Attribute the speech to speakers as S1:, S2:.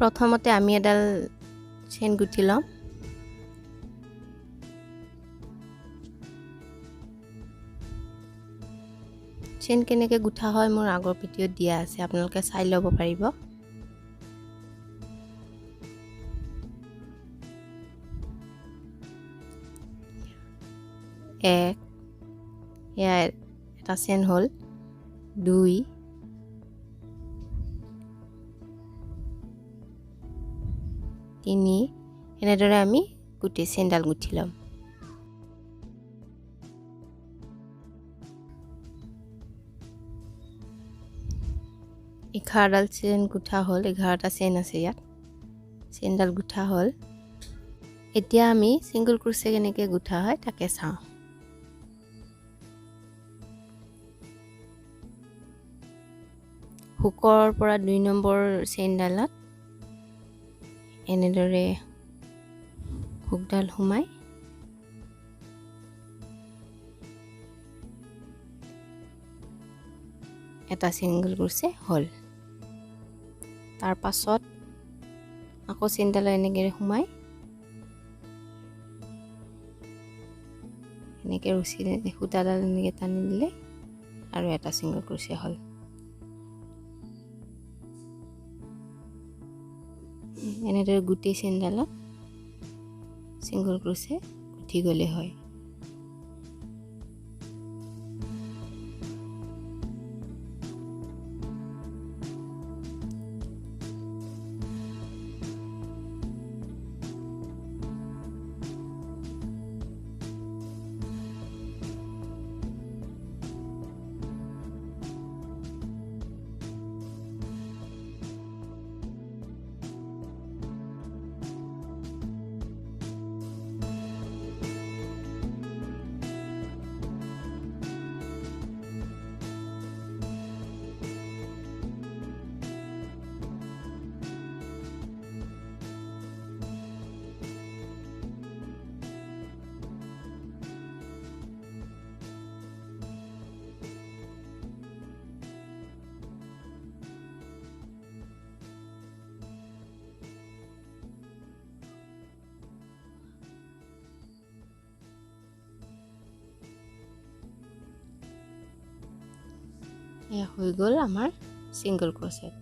S1: প্ৰথমতে আমি এডাল চেইন গুঠি ল'ম। চেইন কেনেকৈ গুঠা হয় মোৰ আগৰ ভিডিঅ'ত দিয়া আছে, আপোনালোকে চাই ল'ব পাৰিব। এক, এয়া এটা চেইন হ'ল, 2, 3, এনেদৰে আমি গোটেই চেইনডাল গুঠি ল'ম। এঘাৰডাল চেইন গুঠা হ'ল, 11টা চেইন আছে ইয়াত। চেইনডাল গুঠা হ'ল। এতিয়া আমি ছিংগল ক্ৰোচে কেনেকৈ গুঠা হয় তাকে চাওঁ। হুকৰ পৰা 2 নম্বৰ চেইনডালত এনেদৰে হুকডাল সোমাই এটা ছিংগল ক্ৰোচে হ'ল। তাৰ পাছত আকৌ চেইনডাল এনেকৈ সোমাই এনেকৈ ৰছী সূতাডাল এনেকৈ টানি দিলে আৰু এটা ছিংগল ক্ৰোচে হ'ল। এনেদৰে গোটেই চেইনডালত ছিংগল ক্ৰোচে গুঠি গ'লে হয়। এয়া হৈ গ'ল আমাৰ ছিংগল ক্ৰোচেট।